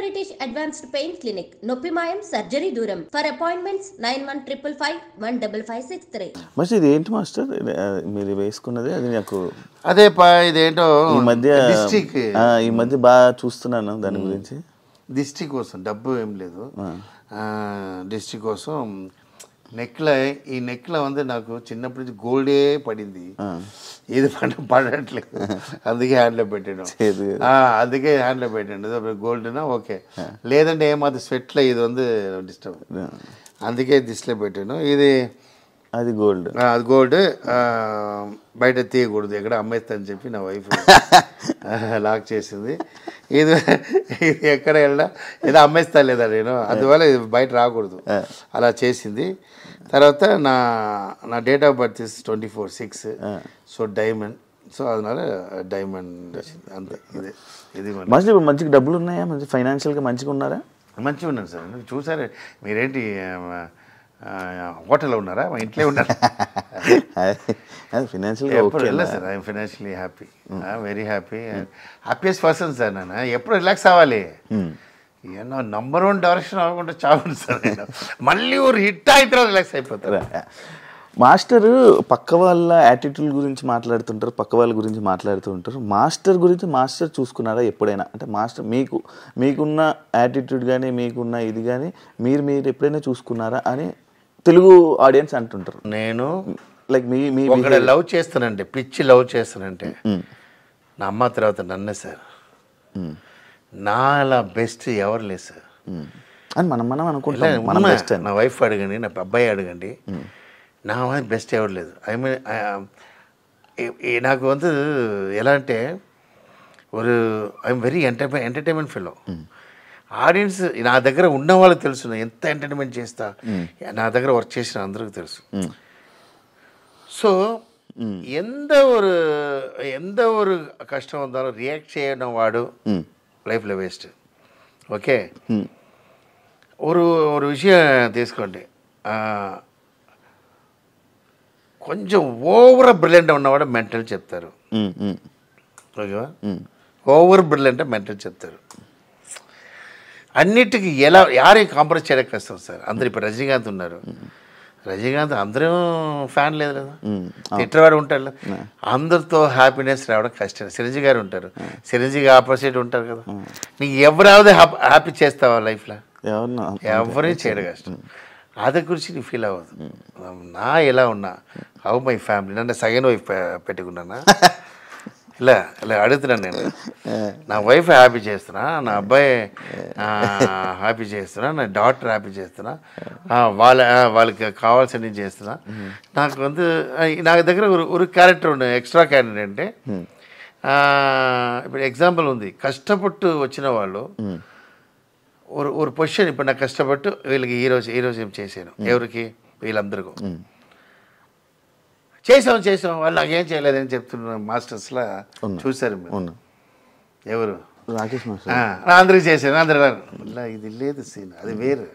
British Advanced Pain Clinic, Noppimayam Surgery Duram. For appointments 9155515563. మరి ఇది ఏంటి మాస్టర్ మీరు వేసుకున్నది? అది నాకు అదే ఇదేంటో ఈ మధ్య బాగా చూస్తున్నాను దాని గురించి. దిష్టి కోసం డబ్బు ఏం లేదు, దిష్టి కోసం ఈ నెక్లో ఉంది. నాకు చిన్నప్పటి నుంచి గోల్డే పడింది, ఇది పడట్లేదు, అందుకే హ్యాండ్లో పెట్టాను. గోల్డ్నా ఓకే, లేదంటే ఏమాది స్వెట్లో ఇది ఉంది డిస్టర్బ్, అందుకే దిష్టిలో పెట్టాను. అది గోల్డ్, అది గోల్డ్ బయట తీయకూడదు, ఎక్కడ అమ్మేస్తా అని చెప్పి నా వైఫ్ లాక్ చేసింది. ఇది ఎక్కడ వెళ్ళినా ఏదో అమ్మేస్తా లేదా నేను, అందువల్ల ఇది బయట రాకూడదు అలా చేసింది. తర్వాత నా date of birth 24/6, so diamond, so అదనాల డైమండ్ అంతే. ఇది మంచిగా డబ్బులు ఉన్నాయా? మంచి ఫైనాన్షియల్గా మంచిగా ఉన్నారా? మంచిగా ఉన్నాను సార్. చూసారా మీరేంటి హోటల్లో ఉన్నారా, మా ఇంట్లో ఉన్నారా? ఫైనాన్షియల్గా ఎప్పుడు వెళ్ళలేదు sir. I'm financially happy, very happy, happiest person sir. నేను ఎప్పుడు రిలాక్స్ అవ్వాలి, ఏమో నంబర్ 1 డైరెక్షన్ అవ్వకుండా చావండి సార్. మళ్ళీ ఊరు హిట్ అయితే రిలాక్స్ అయిపోతారు. మాస్టర్ పక్క వాళ్ళ యాటిట్యూడ్ గురించి మాట్లాడుతుంటారు, పక్క వాళ్ళ గురించి మాట్లాడుతూ ఉంటారు. మాస్టర్ గురించి మాస్టర్ చూసుకున్నారా ఎప్పుడైనా? అంటే మాస్టర్ మీకున్న యాటిట్యూడ్ కానీ మీకున్న ఇది కానీ మీరు ఎప్పుడైనా చూసుకున్నారా అని తెలుగు ఆడియన్స్ అంటుంటారు. నేను లైక్ మీ ఒకటి లవ్ చేస్తానంటే, పిచ్చి లవ్ చేస్తానంటే నా అమ్మ తర్వాత నన్నే సార్. నా అలా బెస్ట్ ఎవరు లేదు సార్ అని మనం అనుకుంటాం. నా వైఫ్ అడగండి, నా అబ్బాయి అడగండి, నా బెస్ట్ ఎవరు లేదు. నాకు వంతు ఎలా అంటే I'm very entertainment fellow. Audience నా దగ్గర ఉన్న వాళ్ళకి తెలుసు ఎంత ఎంటర్టైన్మెంట్ చేస్తా, నా దగ్గర వర్క్ చేసిన అందరికీ తెలుసు. సో எந்த ஒரு கஷ்டம் வந்தாலும் ரியாக்ட் செய்யணும் வாடு லைஃப்ல వేస్ట్. ఓకే, ஒரு விஷயம் తీసుకోండి, కొంచెం ఓవర్ బ్రిలియంట్ ఉన్నవాడు మెంటల్ చెప్తారు. ఓకేవా, ఓవర్ బ్రిలియంట్ మెంటల్ చెప్తారు. అన్నిటికీ యారేం కాంప్రమైజ్ చేయడానికి కష్టం సార్. అందరు ఇప్పుడు రజనీకాంత్ ఉన్నారు, రజనీకాంత్ అందరూ ఫ్యాన్ లేదు కదా, తిట్టేవాడు ఉంటాడు, అందరితో హ్యాపీనెస్ రావడం కష్టం. చిరంజీవి గారు ఉంటారు, చిరంజీవి ఆపోజిట్ ఉంటారు కదా, నీకు ఎవరాவது హ్యాపీ చేస్తావా లైఫ్లో? ఎవరే చేయడం కష్టం. అది గురించి నీ ఫీల్ అవ్వదు. నా ఎలా ఉన్నా, హౌ మై ఫ్యామిలీ, నన్ను సెకండ్ వైఫ్ పెట్టుకున్నానా ఇలా అడుగుతున్నాను నేను. నా వైఫ్ హ్యాపీ చేస్తున్నా, నా అబ్బాయి హ్యాపీ చేస్తున్నా, నా డాటర్ హ్యాపీ చేస్తున్నా, వాళ్ళకి కావాల్సినవి చేస్తున్నా. నాకు నా దగ్గర ఒక క్యారెక్టర్ ఉండే, ఎక్స్ట్రా క్యారెక్టర్ అంటే ఇప్పుడు ఎగ్జాంపుల్ ఉంది. కష్టపట్టు వచ్చిన వాళ్ళు ఒక పొజిషన్, ఇప్పుడు నాకు కష్టపట్టు వీళ్ళకి ఈరోజు ఏం చేశాను, ఎవరికి? వీళ్ళందరికీ చేసాం, వాళ్ళు నాకేం చేయలేదని చెప్తున్నారు. మాస్టర్స్లా చూశారు మీరు, ఎవరు? రాకేష్ మాస్టర్. అందరికి చేశాను, అందరూ ఇది లేదు సీన్, అది వేరు.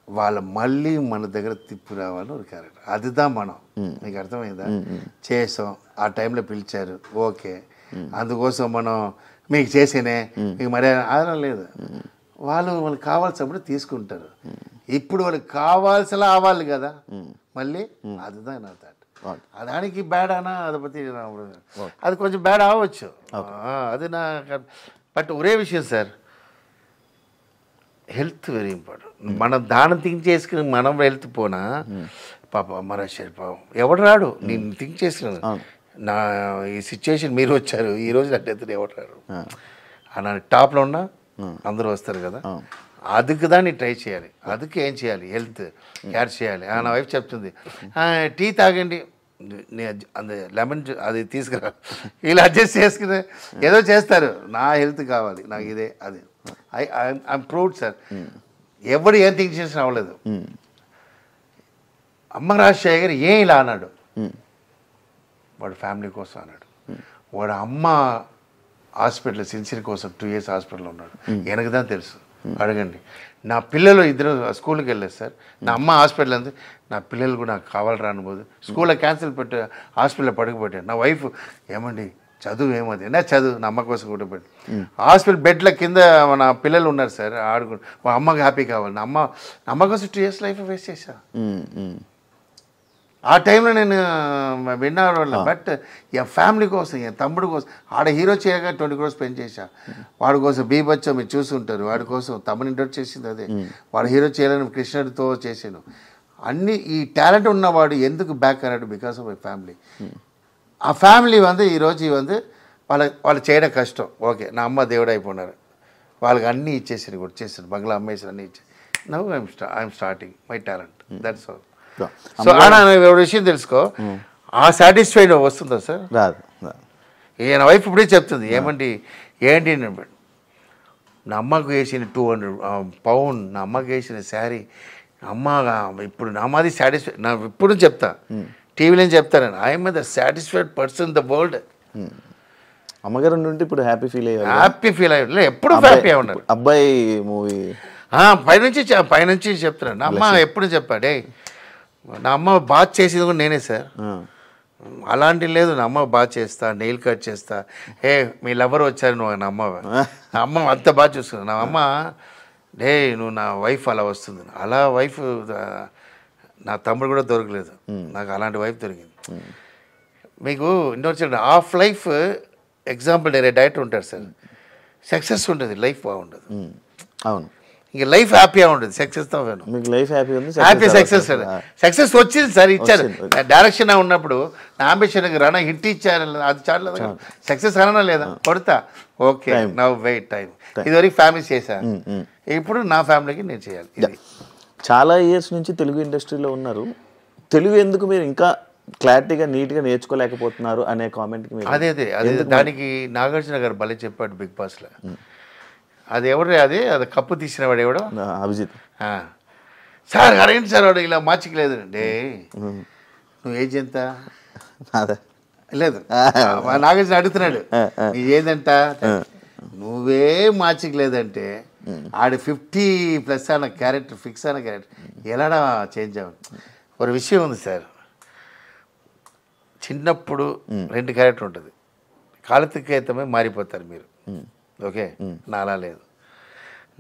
వాళ్ళు మళ్ళీ మన దగ్గర తిప్పి రావాలని ఒక క్యారెక్టర్, అదిதான் మనం. మీకు అర్థమైందా? చేసాం, ఆ టైంలో పిలిచారు, ఓకే, అందుకోసం మనం మీకు చేసేనే మీకు మరీ ఆధారం లేదు. వాళ్ళకి కావాల్సినప్పుడు తీసుకుంటారు. ఇప్పుడు వాళ్ళకి కావాల్సిన అవ్వాలి కదా మళ్ళీ, அதுதான் నా థాట్. దానికి బ్యాడ్ అనా அதை பற்றி అది కొంచెం బ్యాడ్ అవ్వచ్చు, అది నా. బట్ ఒరే విషయం సార్, హెల్త్ వెరీ ఇంపార్టెంట్. మనం దాన్ని థింక్ చేసుకుని మనం హెల్త్ పోనా పాప మన పాపం ఎవడు రాడు. నేను థింక్ చేసుకున్నాను, నా ఈ సిచ్యువేషన్ మీరు వచ్చారు ఈరోజు అంటే ఎవరు రాడు. నా టాప్లో ఉన్నా అందరూ వస్తారు కదా, அதுக்கு தான் நீ ట్రై చేయాలి. அதுக்கு ఏం చేయాలి? హెల్త్ కేర్ చేయాలి. నా వైఫ్ చెప్తుంది, టీ తాగండి, అంత లెమన్ అది తీసుకురా, వీళ్ళు అడ్జస్ట్ చేసుకుని ఏదో చేస్తారు. నా హెల్త్ కావాలి, నాకు ఇదే అది. I'm proud sir. ఎవడు ఏం థింక్ చేసిన అవ్వలేదు. అమ్మ రాజశేఖర్ గారు ఏం ఇలా అన్నాడు, వాడు ఫ్యామిలీ కోసం అన్నాడు. వాడు అమ్మ హాస్పిటల్ సిన్సియర్ కోసం 2 years హాస్పిటల్లో ఉన్నాడు. వెనక தான் తెలుసు, అడగండి. నా పిల్లలు ఇద్దరు స్కూల్కి వెళ్ళలేదు సార్, నా అమ్మ హాస్పిటల్ అంతే, నా పిల్లలు కూడా నాకు కావాలి రానిపోదు, స్కూల్లో క్యాన్సిల్ పెట్టి హాస్పిటల్లో పడుకుపెట్టాను. నా వైఫ్ ఏమండి చదువు ఏమది నా చదువు నా అమ్మ కోసం కూడా పెట్టి హాస్పిటల్ బెడ్ల కింద మన పిల్లలు ఉన్నారు సార్ ఆడుకుంటు మా అమ్మకి హ్యాపీ కావాలి నా అమ్మ కోసం 2 years లైఫ్ వేస్ట్ చేశా. ఆ టైంలో నేను విన్నాను. బట్ ఈ ఫ్యామిలీ కోసం ఈ తమ్ముడు కోసం ఆడ హీరో చేయగా 20 crores స్పెండ్ చేశా. వాడి కోసం బీభత్సం మీరు చూస్తుంటారు. వాడి కోసం తమ్ముని ఇంట్రొడ్యూస్ చేసింది అదే. వాడు హీరో చేయాలని కృష్ణుడితో చేశాను. అన్ని ఈ టాలెంట్ ఉన్నవాడు ఎందుకు బ్యాక్ అన్నాడు? Because of my family. ఆ ఫ్యామిలీ ఈరోజు వాళ్ళు చేయడం కష్టం. ఓకే నా అమ్మ దేవుడు అయిపోయినారు. వాళ్ళకి అన్నీ ఇచ్చేసారు కూడా చేశారు. బంగ్లా అమ్మేసారు అన్నీ ఇచ్చారు. Now I'm starting my talent. That's all. So ఒక విషయం తెలుసుకో, ఆ సాటిస్ఫైడ్ వస్తుందా సార్? రాదు. ఈయన వైఫ్ ఇప్పుడే చెప్తుంది ఏంటి నా అమ్మకు వేసిన 200 pound నా అమ్మకి వేసిన శారీ అమ్మ ఇప్పుడు నా మాది సాటిస్ఫై. నా ఇప్పుడు చెప్తా టీవీలో చెప్తాను I'm the satisfied person the world. అమ్మగారు ఉంటే ఇప్పుడు హ్యాపీ ఫీల్ అయ్యారు. ఎప్పుడు హ్యాపీ ఉన్నారు. అబ్బాయి మూవీ పైనుంచి చెప్తున్నాను. నా అమ్మ ఎప్పుడు చెప్పాడే నా అమ్మ బాత్ చేసేది కూడా నేనే సార్. అలాంటి లేదు. నా అమ్మ బాగా చేస్తా, నెయిల్ కట్ చేస్తా. మీ లవర్ వచ్చారు నువ్వు నా అమ్మ అంత బాగా చూసుకున్నా. నా అమ్మ నువ్వు నా వైఫ్ అలా వస్తుంది. అలా వైఫ్ నా తమ్ముడు కూడా దొరకలేదు. నాకు అలాంటి వైఫ్ దొరికింది. మీకు ఇండోర్ హాఫ్ లైఫ్ ఎగ్జాంపుల్ నేను డైరెక్టర్ ఉంటారు సార్. సక్సెస్ ఉంటుంది, లైఫ్ బాగుండదు. అవును. ఇంక లైఫ్ హ్యాపీగా ఉంటుంది. సక్సెస్తో లైఫ్ హ్యాపీ సక్సెస్ వచ్చింది సార్. ఇచ్చారు. డైరెక్షన్ ఉన్నప్పుడు నా అంబిషన్కి రానా హిట్ ఇచ్చారు. అది చాలు. సక్సెస్ రానా లేదా కొడతా. Okay now wait time. ఇదివరకు ఫ్యామిలీ చేశాను. ఇప్పుడు నా ఫ్యామిలీకి నేను చేయాలి. ఇది చాలా ఇయర్స్ నుంచి తెలుగు ఇండస్ట్రీలో ఉన్నారు. తెలుగు ఎందుకు మీరు ఇంకా క్లారిటీగా నీట్గా నేర్చుకోలేకపోతున్నారు అనే కామెంట్కి అదే దానికి నాగార్జున గారు భలే చెప్పాడు బిగ్ బాస్లో. అది ఎవరు అది కప్పు తీసిన వాడు ఎవడో అభిజిత్ సార్ అరేంటి సార్ వాడు ఇలా మార్చికలేదు అండి. నువ్వు ఏజ్ ఎంత లేదు నాగార్జున అడుగుతున్నాడు నీ ఏదంట. నువ్వే మార్చికలేదంటే ఆడు 50+ అన్న క్యారెక్టర్ ఫిక్స్ అన్న క్యారెక్టర్ ఎలాడా చేంజ్ అవ్వ. ఒక విషయం ఉంది సార్. చిన్నప్పుడు 2 క్యారెక్టర్ ఉంటుంది. కాలతికేతమే మారిపోతారు మీరు. ఓకే నా అలా లేదు.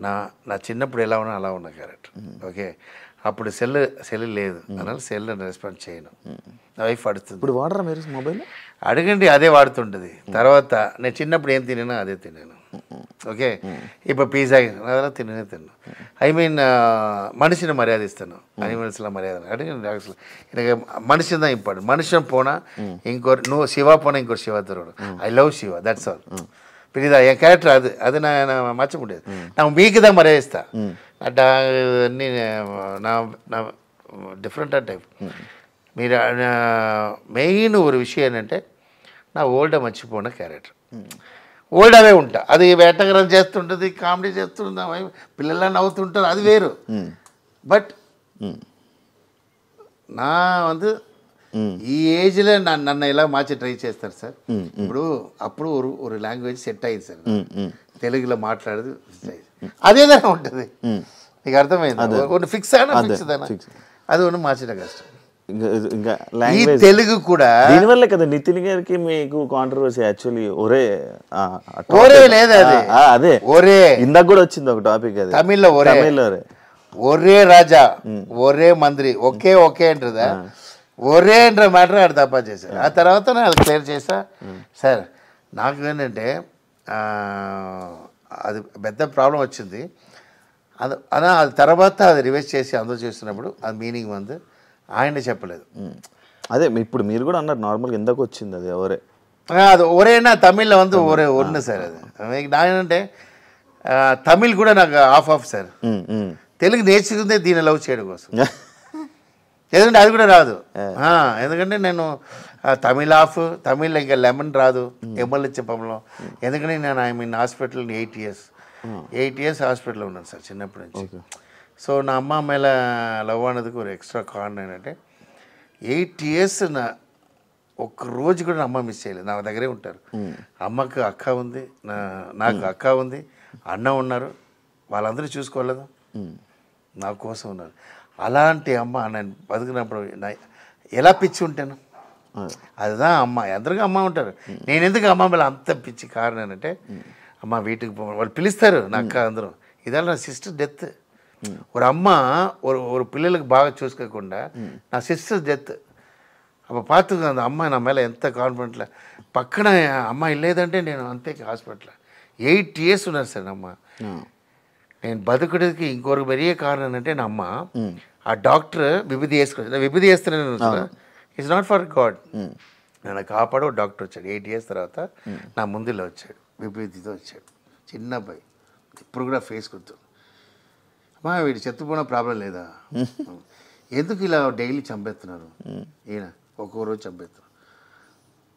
నా చిన్నప్పుడు ఎలా ఉన్నా అలా ఉన్న క్యారెక్టర్. ఓకే అప్పుడు సెల్ లేదు అన్నాను. సెల్ రెస్పాన్స్ చేయను. నా వైఫ్ అడుగుతుంది. ఇప్పుడు వాడరా మీరు మొబైల్? అడగండి అదే వాడుతుంటుంది. తర్వాత నేను చిన్నప్పుడు ఏం తిన్నానో అదే తిన్నాను. ఓకే ఇప్పుడు పిజ్జా అలా తిన్నాను. ఐ మీన్ మనిషిని మర్యాద ఇస్తాను. అనిమల్స్లో మర్యాద అడగండి. అసలు మనిషిని దా ఇంపార్టెంట్. మనిషిని పోనా ఇంకోటి నువ్వు శివ పోనా ఇంకోటి శివ దొరకడు. I love Shiva that's all. పిలిదా ఏ క్యారెక్టర్ అది నా మర్చిపోలేదు. నా మీకుదా మర్యాదిస్తా. అన్నీ నా డిఫరెంట్ టైప్. మీరు మెయిన్ ఒక విషయం ఏంటంటే నా ఓల్డ్ మర్చిపోయిన క్యారెక్టర్. ఓల్డ్ అవే ఉంటా. అది వేటగరం చేస్తుంటుంది, కామెడీ చేస్తుంటుంది, పిల్లల నవ్వుతుంటారు, అది వేరు. బట్ నా ఈ ఏజ్లో నన్ను ఎలా మార్చి ట్రై చేస్తారు సార్. ఇప్పుడు అప్పుడు ఒక లాంగ్వేజ్ సెట్ అయ్యింది సార్. తెలుగులో మాట్లాడేది అదేదైనా ఉంటుంది. నీకు అర్థమైంది. ఒకటి ఫిక్స్ అయినా ఫిక్స్ అది ఒకటి మార్చడం కష్టం. ఈ తెలుగు కూడా దీనివల్లే కదా నితిన్ గారికి మీకు కాంట్రవర్సీ యాక్చువల్లీ. ఒరే లేదు అదే ఒరే ఇందాక కూడా వచ్చింది ఒక టాపిక్. అది తమిళ్లో ఒరే రాజా ఒరే మంత్రి ఒకే అంటారా ఒరే అంటార మ్యాటర్ ఆడు తప్ప చేశారు. ఆ తర్వాత నేను అది క్లియర్ చేసా సార్. నాకు ఏంటంటే అది పెద్ద ప్రాబ్లం వచ్చింది. అది తర్వాత అది రివైజ్ చేసి అందరూ చేస్తున్నప్పుడు అది మీనింగ్ ఆయన చెప్పలేదు. అదే ఇప్పుడు మీరు కూడా అన్నారు నార్మల్గా ఎందుకు వచ్చింది అది ఒరే. అది ఒరేనా తమిళ్లో ఒరే ఒన్ను సార్. అది నాకేంటంటే తమిళ్ కూడా నాకు ఆఫ్ సార్. తెలుగు నేర్చుకుందే దీన్ని లవ్ చేయడం కోసం. ఎందుకంటే అది కూడా రాదు. ఎందుకంటే నేను తమిళ్లో ఇంకా లెమన్ రాదు ఎమ్మెల్యే చెప్పంలో. ఎందుకంటే నేను ఐ మీన్ హాస్పిటల్ 8 years హాస్పిటల్లో ఉన్నాను సార్ చిన్నప్పటి నుంచి. సో నా అమ్మాయిల లవ్ అనేది ఒక ఎక్స్ట్రా కారణం ఏంటంటే 8 years ఒక్క రోజు కూడా నా అమ్మ మిస్ చేయలేదు. నా దగ్గరే ఉంటారు. అమ్మకు అక్క ఉంది, నాకు అక్క ఉంది, అన్న ఉన్నారు. వాళ్ళందరూ చూసుకోలేదు, నా కోసం ఉన్నారు. అలాంటి అమ్మ నేను బతుకున్నప్పుడు ఎలా పిచ్చి ఉంటాను. அதுதான் అమ్మ. అందరికీ అమ్మ ఉంటారు. నేను ఎందుకు అమ్మ మీద అంత పిచ్చి కారణం ఏంటంటే అమ్మ వీటికి వాళ్ళు పిలుస్తారు నా అక్క అందరూ. ఇదాల నా సిస్టర్ డెత్. ஒரு அம்மா ஒரு పిల్లలకు బాగా చూసుకోకుండా నా సిస్టర్ డెత్. అప్పుడు పాతుగా அந்த అమ్మ నా మేల ఎంత కాన్ఫిడెంట్లో పక్కన అమ్మాయి లేదంటే నేను అంతే హాస్పిటల్ 8 years ఉన్నారు సార్ అమ్మ. నేను బతుకుడికి ఇంకొక పెరిగే కారణం ఏంటంటే నా అమ్మ ఆ డాక్టర్ విభూది వేసుకుని విభూది వేస్తున్నాను ఇట్స్ నాట్ ఫర్ గాడ్. నన్ను కాపాడు డాక్టర్ వచ్చాడు 8 years తర్వాత నా ముందులో వచ్చాడు విభూతితో వచ్చాడు. చిన్న అబ్బాయి ఇప్పుడు కూడా ఫేస్ గుర్తు. అమ్మా వీడు చెత్తపోయిన ప్రాబ్లం లేదా, ఎందుకు ఇలా డైలీ చంపేస్తున్నారు ఈయన ఒక్కో రోజు చంపేస్తున్నారు.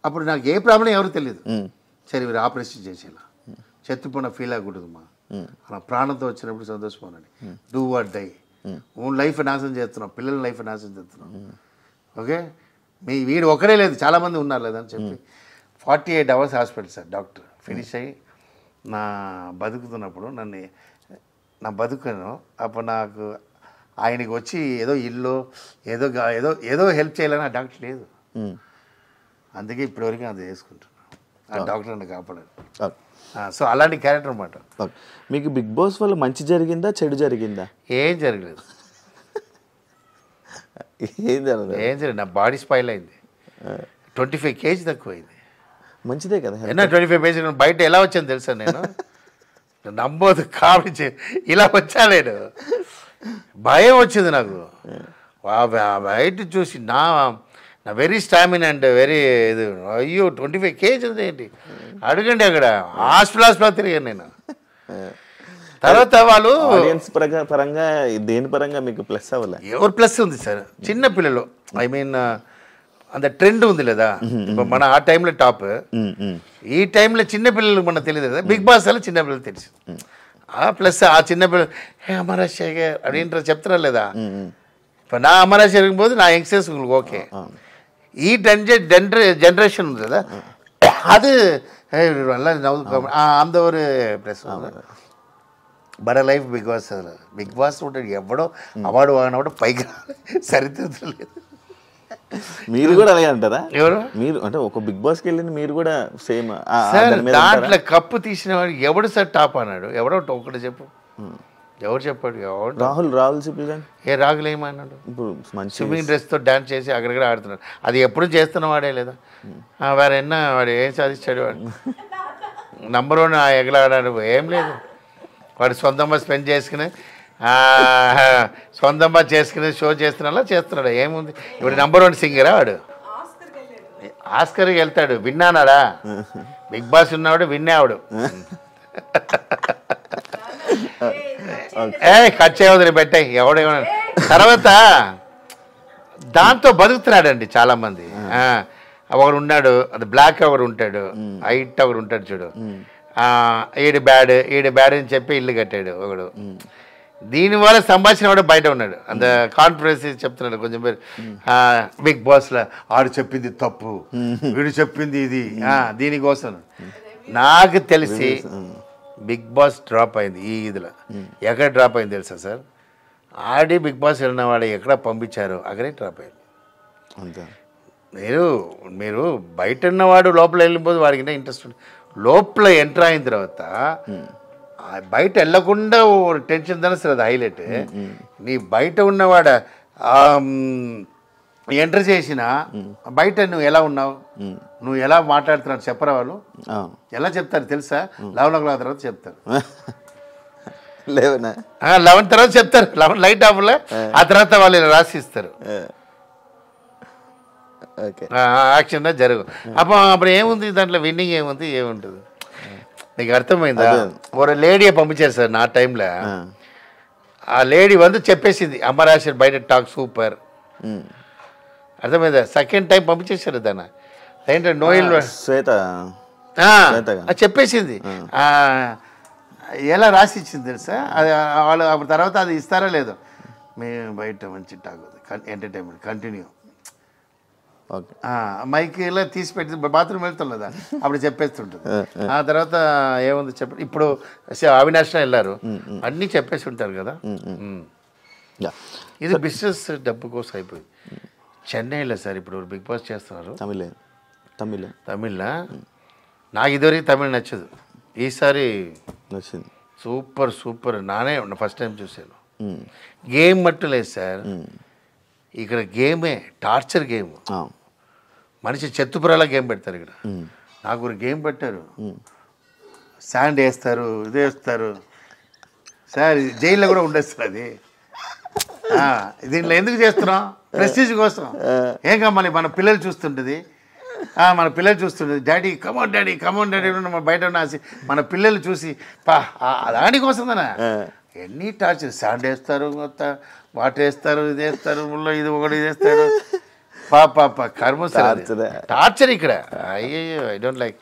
అప్పుడు నాకు ఏ ప్రాబ్లం ఎవరు తెలియదు. సరే మీరు ఆపరేషన్ చేసేలా చెత్తపోయిన ఫీల్ అవ్వకూడదమ్మా, అలా ప్రాణంతో వచ్చినప్పుడు సంతోషపోనండి. Do what die. Own life నాశనం చేస్తున్నాం, పిల్లల లైఫ్ నాశనం చేస్తున్నాం. ఓకే వీడు ఒకరే లేదు చాలామంది ఉన్నారు లేదని చెప్పి 48 hours hospital sir. Doctor finish అయ్యి నా బతుకుతున్నప్పుడు నా బతుకును అప్పుడు నాకు ఆయనకి వచ్చి ఏదో ఇల్లు ఏదో ఏదో ఏదో హెల్ప్ చేయాలని ఆ డాక్టర్ లేదు. అందుకే ఇప్పటివరకు అది చేసుకుంటున్నాను. ఆ డాక్టర్ నన్ను కాపాడారు. సో అలాంటి క్యారెక్టర్ అన్నమాట. మీకు బిగ్ బాస్ వల్ల మంచి జరిగిందా చెడు జరిగిందా? ఏం జరగలేదు. ఏం జరగదు. నా బాడీ స్పైల్ అయింది. 25 kg తక్కువైంది. మంచిదే కదా. 25 kg బయట ఎలా వచ్చాను తెలుసా నేను నమ్మోదు. కామెడీ ఇలా వచ్చా నేను భయం వచ్చింది నాకు. బయట చూసి నా వెరీ స్టామినా అండ్ వెరీ ఇది అయ్యో 25 kg ఏంటి అడగండి. అక్కడ హాస్పిటల్ తిరిగాను నేను. తర్వాత వాళ్ళు ఆడియన్స్ పరంగా దేని పరంగా మీకు ప్లస్ అవ్వలే? ఎవరు ప్లస్ ఉంది సార్, చిన్న పిల్లలు ఐ మీన్ అంత ట్రెండ్ ఉంది లేదా ఇప్పుడు మన ఆ టైంలో టాప్, ఈ టైంలో చిన్నపిల్లలు మనకు తెలియదు కదా. బిగ్ బాస్ అలా చిన్నపిల్లలు తెలుసు. ఆ ప్లస్ ఆ చిన్నపిల్లలు అమరాజ్ శేఖర్ అదేంటారు చెప్తారా లేదా. ఇప్పుడు నా అమరాజ్ శేఖర్ పోతే నా యంగ్స్టర్స్ ఓకే. ఈ జనరేషన్ ఉంది కదా అది அந்த ஒரு plus. But life Bigg Boss ఉంటాడు ఎవడో అవార్డు వాగినప్పుడు పైకి సరిదిద్దడం లేదు. మీరు కూడా అలాగే అంటారా? ఎవరు మీరు అంటే ఒక బిగ్ బాస్కి వెళ్ళింది మీరు కూడా సేమ్ దాంట్లో కప్పు తీసిన వాడు ఎవడు సార్ టాప్ అన్నాడు? ఎవడో ఒకటి చెప్పు, ఎవరు చెప్పాడు? ఎవరు? రాహుల్ సిప్లిగన్. ఏ రాహుల్ ఏమన్నాడు? ఇప్పుడు మంచి స్విమ్మింగ్ డ్రెస్తో డాన్స్ చేసి అక్కడక్కడ ఆడుతున్నాడు. అది ఎప్పుడు చేస్తున్న వాడే లేదా వేరే ఎన్న వాడు ఏం సాధించాడు? వాడు నంబర్ 1 ఎగలాడాడు ఏం లేదు. వాడు సొంతంగా స్పెండ్ చేసుకుని సొంతంగా చేసుకుని షో చేస్తున్నా చేస్తున్నాడు ఏముంది. ఇప్పుడు నంబర్ 1 సింగరా వాడు? ఆస్కర్కి వెళ్తాడు. విన్నానాడా? బిగ్ బాస్ ఉన్నవాడు విన్నావాడు. కట్ చేయవద్దు పెట్టాయి ఎవడేమన్నా. తర్వాత దాంతో బతుకుతున్నాడండి చాలామంది. ఒకడు ఉన్నాడు అది బ్లాక్, ఒకడు ఉంటాడు హైట్, ఒకడు ఉంటాడు చూడు ఈడు బ్యాడ్ అని చెప్పి ఇల్లు కట్టాడు ఒకడు. దీనివల్ల సంభాషణ కూడా బయట ఉన్నాడు. అంత కాన్ఫిడెన్స్ చెప్తున్నాడు కొంచెం పేరు. బిగ్ బాస్లో ఆడు చెప్పింది తప్పు, వీడు చెప్పింది ఇది, దీనికోసం. నాకు తెలిసి బిగ్ బాస్ డ్రాప్ అయింది ఈ ఇదిలో. ఎక్కడ డ్రాప్ అయింది తెలుసా సార్? ఆడి బిగ్ బాస్ వెళ్ళిన వాడు ఎక్కడ పంపించారో అక్కడే డ్రాప్ అయింది. అంతే. మీరు బయట ఉన్నవాడు లోపల వెళ్ళిపోతే వాడికి ఇంట్రెస్ట్ ఉంటుంది. లోపల ఎంటర్ అయిన తర్వాత బయట వెళ్ళకుండా టెన్షన్ దాని సార్ అది హైలైట్. నీ బయట ఉన్నవాడ ఎంటర్ చేసిన బయట నువ్వు ఎలా ఉన్నావు, నువ్వు ఎలా మాట్లాడుతున్నావు చెప్పరా వాళ్ళు? ఎలా చెప్తారు తెలుసా? 11 o'clock తర్వాత చెప్తారు. 11 తర్వాత చెప్తారు. 11 లైట్ ఆఫ్లో ఆ తర్వాత వాళ్ళు రాసిస్తారు. యాక్షన్ జరుగు. అప్పుడు ఏముంది దాంట్లో? విన్నింగ్ ఏముంది? ఏముంటుంది? నీకు అర్థమైందా? ఒక లేడీయే పంపించారు సార్ నా టైంలో. ఆ లేడీ చెప్పేసింది అమరాశ్వర్ బయట టాక్ సూపర్. అర్థమైందా? సెకండ్ టైం పంపించేశారు దాన్ని. ఏంటంటే నోయిల్ శ్వేత చెప్పేసింది. ఎలా రాసి ఇచ్చింది తెలుసా? అది వాళ్ళు అప్పుడు తర్వాత అది ఇస్తారా లేదు, మేము బయట మంచి టాక్ ఎంటర్టైన్మెంట్ కంటిన్యూ మైక్ ఇలా తీసి పెట్టి బాత్రూమ్ వెళ్తుందా అప్పుడు చెప్పేస్తుంటుంది. ఆ తర్వాత ఏముంది చెప్ప. ఇప్పుడు అవినాష్ వెళ్ళారు అన్నీ చెప్పేసి ఉంటారు కదా. ఇది బిజినెస్ డబ్బు కోసం అయిపోయింది. చెన్నైలో సార్ ఇప్పుడు బిగ్ బాస్ చేస్తున్నారు తమిళ్లో. నాకు ఇదివరకు తమిళ్ నచ్చదు, ఈసారి నచ్చింది. సూపర్ నానే ఫస్ట్ టైం చూశాను. గేమ్ మట్టు లేదు సార్, ఇక్కడ గేమే టార్చర్ గేమ్. మనిషి చెత్తుపురాల గేమ్ పెడతారు ఇక్కడ. నాకు ఒక గేమ్ పెట్టారు, శాండ్ వేస్తారు, ఇది వేస్తారు సార్, జైల్లో కూడా ఉండేస్తారు అది. దీంట్లో ఎందుకు చేస్తున్నాం? ప్రెస్టీజ్ కోసం. ఏం కావాలి, మన పిల్లలు చూస్తుంటుంది, డాడీ కమోన్ డాడీ బయట ఉన్నాసి మన పిల్లలు చూసి దానికోసమేనా ఎన్ని టార్చర్. శాండ్ వేస్తారు, వాటర్ వేస్తారు, ఇది వేస్తారు, ముళ్ళో ఇది ఒకటి ఇది వేస్తాడు. కర్మ టార్చర్ ఇక్కడ. అయ్యో ఐ డోంట్ లైక్.